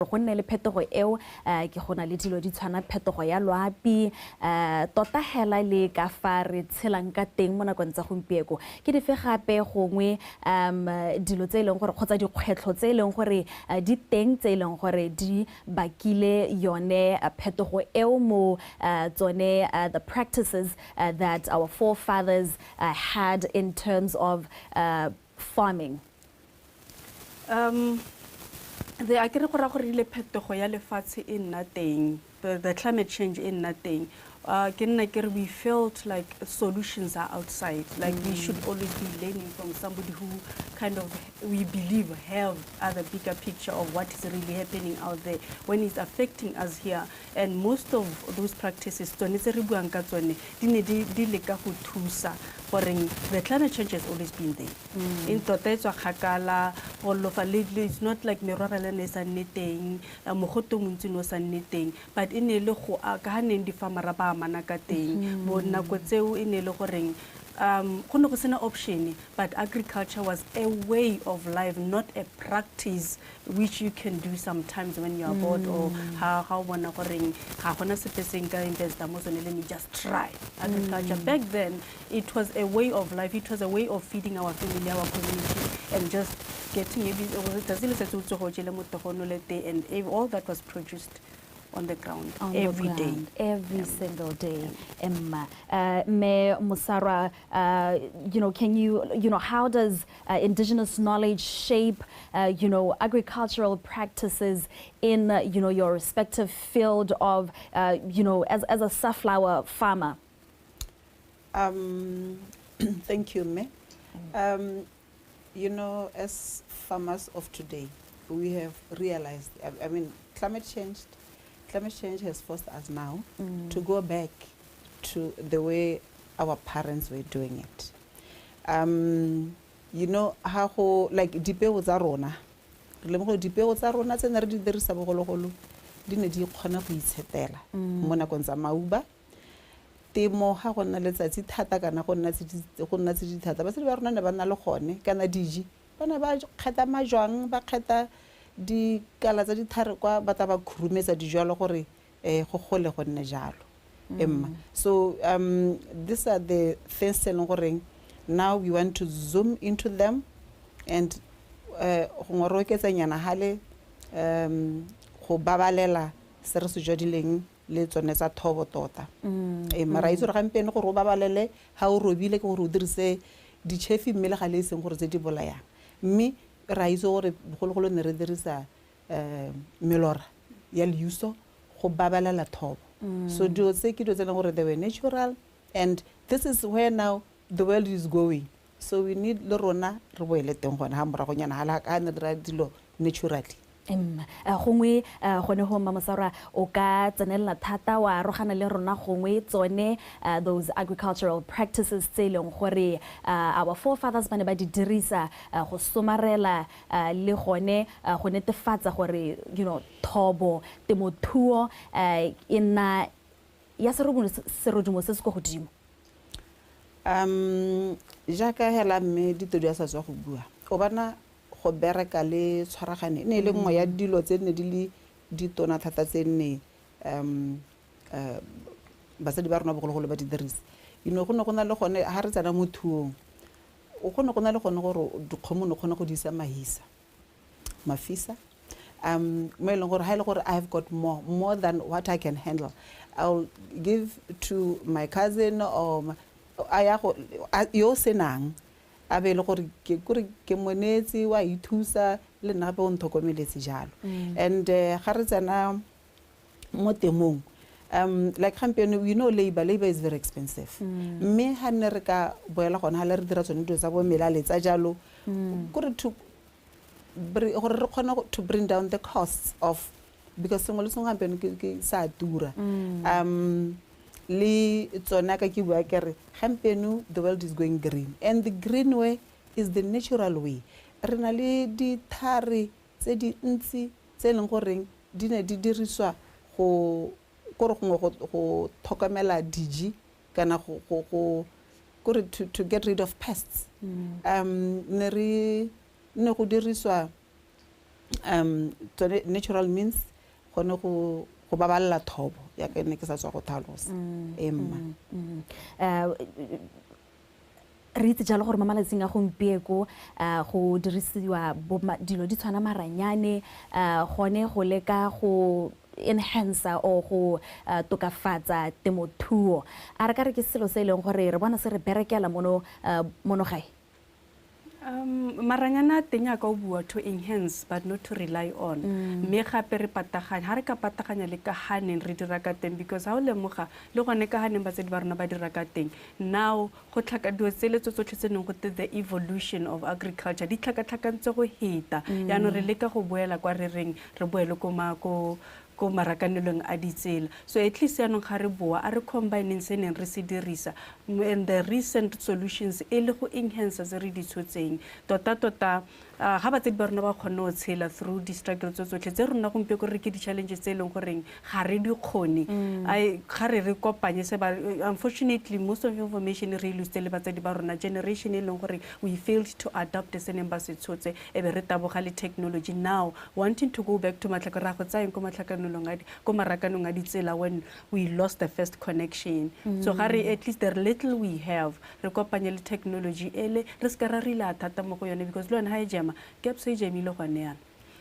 go nne le phetogo eo ke gona le dilo di tshwana phetogo ya loapi tota hela le ka fa re tshelang ka teng mo nakong tsa gompieko ke dife gape gongwe dilo tse ileng gore kgotsa dikgwetlho tse ileng gore di teng tse ileng gore di bakile yone phetogo eo mo tsone the practices that our forefathers had in terms of farming. The agricultural phetogo ya lefatshe e nna teng, the climate change e nna teng. We felt like solutions are outside. Like we should always be learning from somebody who kind of, we believe, have a bigger picture of what is really happening out there when it's affecting us here. And most of those practices, the climate change has always been there. In Totetwa Hakala, all of a little, it's not like Meroralen is a knitting, Mohoto Muntino is a knitting, but in a loho, Akahan in the Famaraba Manakating, Bonakotseu in a lohoring. Option, but agriculture was a way of life, not a practice which you can do sometimes when you are bored or how one let me just try agriculture. Back then, it was a way of life. It was a way of feeding our family, our community, and just getting and all that was produced on the ground every day. Every single day. Me Mosarwa, can you, how does indigenous knowledge shape, agricultural practices in, your respective field of, as a safflower farmer? Thank you, Me. As farmers of today, we have realized, climate change has forced us now to go back to the way our parents were doing it. How like dipeo tsa rona re le mo dipeo tsa rona tse ne re di dirisa bogologolo di ne di kgona go itshetela mo nakong tsa mauba temo ha go nna letsatsi thata kana go nna tse di thata ba se ba rona ne ba nna le gone kana diji bana ba kgetha majwang ba kgetha di kala tsa dithare kwa ba taba khurumetsa dijalo gore go gole go nne jalo so these are the things gore now we want to zoom into them and go ngoroketsa nyana hale go babalela se re se jodileng le tsone tsa thobo tota mara itse re gampene gore o babalele ha o robile ke gore o dirise di chefi mmele ga le seng gore tse di bolayang mme ra itse gore bogologolo ne re dirisa melora ya liuso go babalela thobo so dio tse ke dio tse gore they were natural and this is where now the world is going so we need le rona re boele teng gona ha mora go nyana hala ka ne dira dilo naturally gongwe gone go Mosarwa o ka tsenela thata wa rogana le rona gongwe tsone those agricultural practices tse leng gore our forefathers ba ne ba di dirisa go somarela le gone go netefatsa gore thobo temothuo ina ya serodumo se se go godimo jaka hela mme Ditedu ya sa tswa go bua o bana go bereka le tshwaragane ne le ngwe ya dilo tse ne di le ditona thata tse ne basadi ba rona bogologolo ba di dirisa go na le gone ha re tsana mo thuong o go na le gone gore dikgomo no kgona go di isa mafisa mo eleng gore ha ile gore I have got more than what I can handle I'll give to my cousin or yo senang a be le gore ke monetsi wa ithusa le nna be o nthokomeletse jalo and ga re tsena mo temong like campaign we know labor is very expensive mme ha ne re ka boela gona ha le re dira tsone tsa bo melale tsa jalo gore re kgona to bring down the costs of because sengwe le sengwe campaign ke sa tura le tsona ka ke bua kere gampeno the world is going green and the green way is the natural way re na le dithare tse di ntsi tse leng goreng di ne di diriswa go thokomela diji kana go to get rid of pests ne go diriswa tsone natural means gone go baballa thobo ya ke ne ke sa tswa go tlhalosa emma re itse jalo gore mo malatsing a gompieko go dirisiwa dilo di tshwana maranyane gone go leka go enhance or go tokafatsa temothuo a re ka re ke selo se e leng gore re bona se re berekela mono gae maranyana a teng a ka o bua to enhance but not to rely on mme gape re pataganya ha re ka pataganya le ka haneng re dira ka teng because ha o lemoga le gone ka haneng batsedi ba rona ba dira ka teng now go tlhaka dio tseletso tsotlhe tse neng go the evolution of agriculture di tlhakatlhakantse go heta yaanong re leka go boela kwa re reng re boele ko marakanelong a ditsela so at least yaanong ga re boa a re combineng se neng re se dirisa and the recent solutions e le go enhance tse re di tshotseng tota ga batsedi ba rona ba kgone go tshela through di-struggle tso tsotlhe tse rona gompieko re ke di-challenges tse e leng goreng ga re di kgone ga re kopanye se unfortunately most of information re iluse le batsedi ba rona generation e leng gore we failed to adopt se neng ba se tshotse e be re taboga le technology now wanting to go back to matlhaka ra go tsayeng ko ko marakanong a ditsela when we lost the first connection so ga re at least the little we have re kopanye le technology ele re ska ra rila thata mo go yone because le yone ha e jama ke se jamile gone yana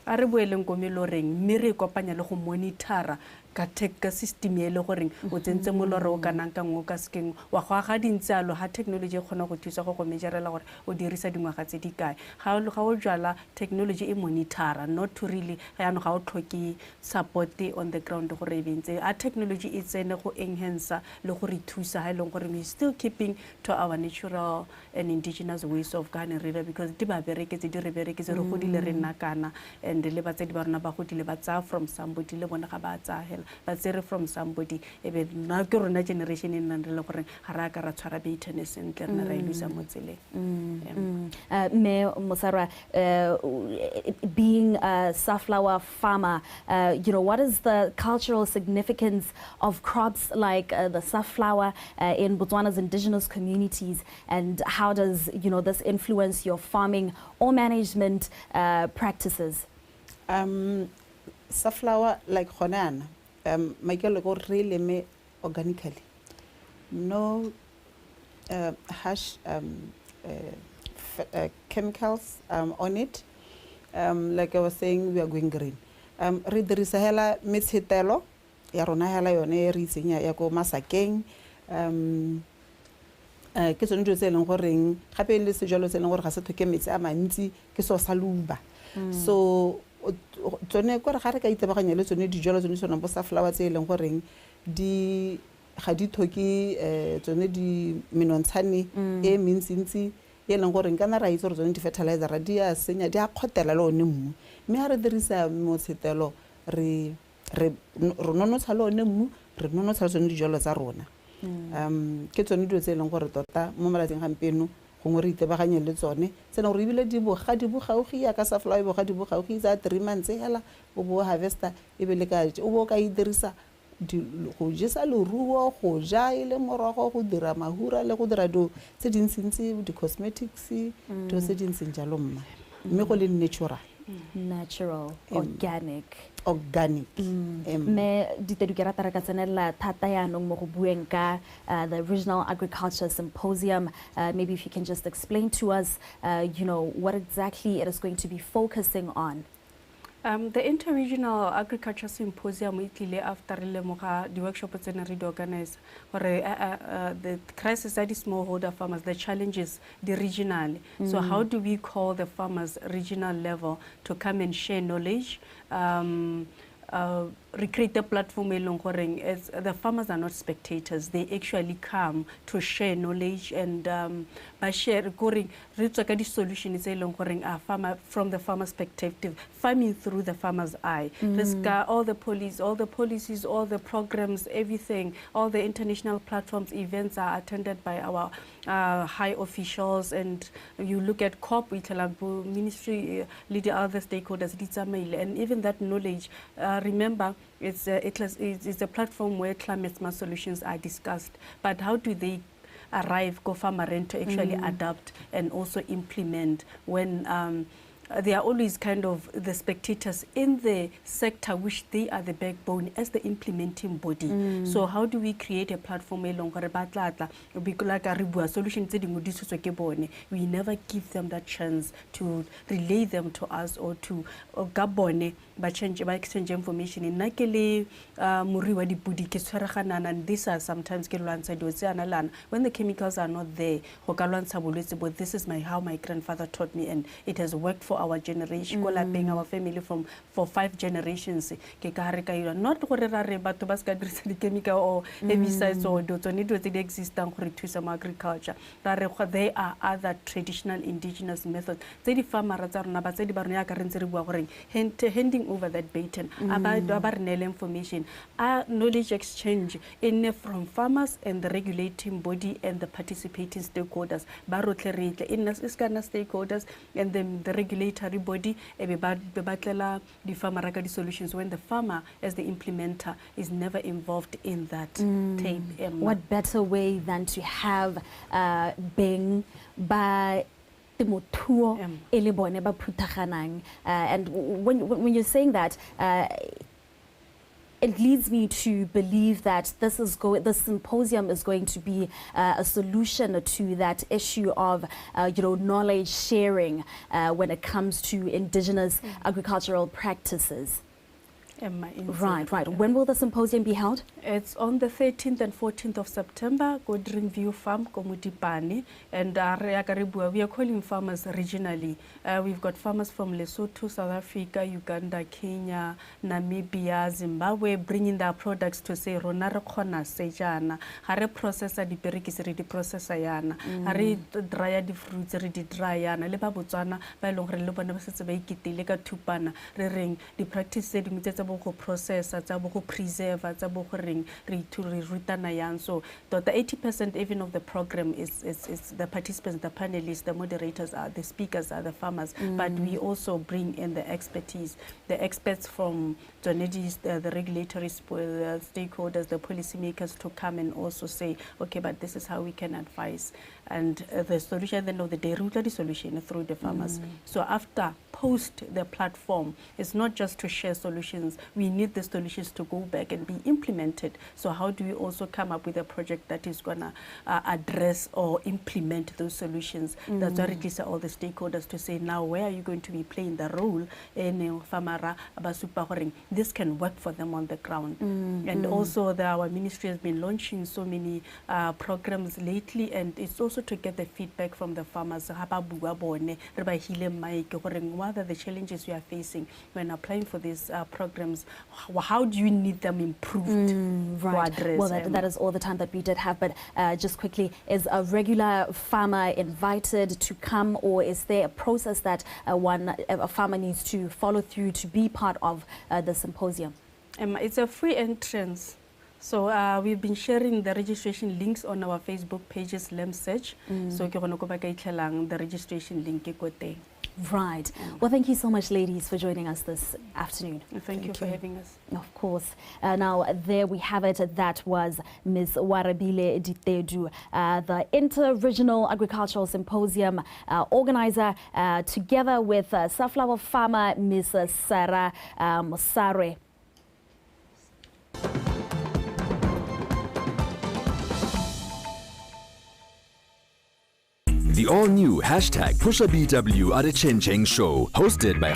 a re boeleng ko meloreng mme re kopanya le go monitora ka system e le goreng o tsentse molora o kanang ka ngwe ka skeng wa go aga dintsalo ha technology e kgona go thusa go measurela gore o dirisa dingwaga tse di kae ga o jwala technology e monitora not to really ga no ga o tlhoki support on the ground gore e bentse a technology e tsene go enhance le go re thusa ha ile gore we still keeping to our natural and indigenous ways of gardening because di ba bereketse di re bereketse re godile re nna kana and le batsedi ba rona ba godile ba tsa from somebody le bona ga ba tsa hela but say from somebody ebe na ke rona generation e nang le gore ga ra ka ra tshwara beitene sentle rena ra ilusa mo tseleng me Mosarwa being a safflower farmer what is the cultural significance of crops like the safflower in Botswana's indigenous communities and how does this influence your farming or management practices safflower like Honana Michael go really me organically no harsh chemicals on it like I was saying we are going green re dirisa hela metshitelo ya rona hela yone re tsenya ya go masakeng ke tsone tse leng goreng gape le sejalo tse leng gore ga se thoke metsi a mantsi ke so sa luba so tsone gore ga re ka itebaganya le tsone dijalo tsone tsona bo safflower tse leng goreng di ga di thoki tsone di menontshane e mentsintsi e leng gore kana ra itse gore tsone di fertilizer ra di a senya di a khotela le one mmu mme ha re dirisa motshitelo re nonotsha le one mmu re nonotsha tsone dijalo tsa rona ke tsone dilo tse leng gore tota mo malatsing gampeno gongwe re itebaganye le tsone tsena gore ebile di bogaugi ya ka safflower di bogaugi tsa 3 months hela o bo harvester e be le ka o bo ka e dirisa go jesa leruo go ja ile morogo go dira mahura le go dira do tse dintsintsi di cosmetics do tse dintseng jalo mma mme go le natural organic me Ditedu ke rata re ka tsenela thata yaanong mo go bueng ka the Regional Agriculture Symposium maybe if you can just explain to us what exactly it is going to be focusing on. The Interregional Agriculture Symposium itlile after the workshop tse re di organize gore the crisis that is smallholder farmers, the challenges the regional. So how do we call the farmers regional level to come and share knowledge? Recreate a platform as the farmers are not spectators, they actually come to share knowledge and by share the solution is a farmer from the farmer's perspective, farming through the farmer's eye. All the policies, all the programs, everything, all the international platforms, events are attended by our high officials, and you look at COP, ministry, leader, other stakeholders, and even that knowledge, remember, it's a platform where climate smart solutions are discussed, but how do they arrive, go farmer to actually adapt and also implement when they are always kind of the spectators in the sector, which they are the backbone as the implementing body. So how do we create a platform solutions? We never give them that chance to relay them to us or to gabone exchange information. In nakele muriwa di budi ke tshwaragana, and these are sometimes ke lwantsha do tse when the chemicals are not there, but this is how my grandfather taught me, and it has worked for our generation, our family for 5 generations. Not the chemical or herbicides or exist to some agriculture. There are other traditional indigenous methods. Handing over that baton about information, knowledge exchange in from farmers and the regulating body and the participating stakeholders. In this kind of stakeholders and then the regulatory body, the farmer solutions when the farmer as the implementer is never involved in that tape. What better way than to have being by and when you're saying that, it leads me to believe that this symposium is going to be a solution to that issue of knowledge sharing when it comes to indigenous agricultural practices. Right. When will the symposium be held? It's on the 13th and 14th of September, Godring View Farm, Komutipani, and we are calling farmers regionally. We've got farmers from Lesotho, South Africa, Uganda, Kenya, Namibia, Zimbabwe, bringing their products to say, Ronara Kona, Sejana, Hare processor, the perikis, ready processor, yana, Hare dryer, the fruits, ready dry, yana, Leba Botswana, by long relevant, Lega Tupana, ring, the practice said, process, preserve, so the 80% even of the program is the participants, the panelists, the moderators, are the speakers, are the farmers, but we also bring in the expertise, the experts from the regulatory stakeholders, the policymakers to come and also say, okay, but this is how we can advise. And the solution at the end of the day, root the solution through the farmers. So after, post the platform, it's not just to share solutions. We need the solutions to go back and be implemented. So how do we also come up with a project that is going to address or implement those solutions? That's why it is all the stakeholders to say, now where are you going to be playing the role in Famara Abasupahoring? This can work for them on the ground. And also our ministry has been launching so many programs lately, and it's also to get the feedback from the farmers. What are the challenges we are facing when applying for these programs? How do you need them improved to address? Well, that is all the time that we did have, but just quickly, is a regular farmer invited to come, or is there a process that a farmer needs to follow through to be part of the symposium? It's a free entrance. So we've been sharing the registration links on our Facebook pages, Search. So the registration link. Right. Well, thank you so much, ladies, for joining us this afternoon. Thank you for having us. Of course. Now, there we have it. That was Ms. Oarabile Ditedu, the Inter-Regional Agricultural Symposium organizer, together with Safflower farmer, Ms. Sarah Mosarwa. The all-new #PushaBW at a Chen Cheng Show, hosted by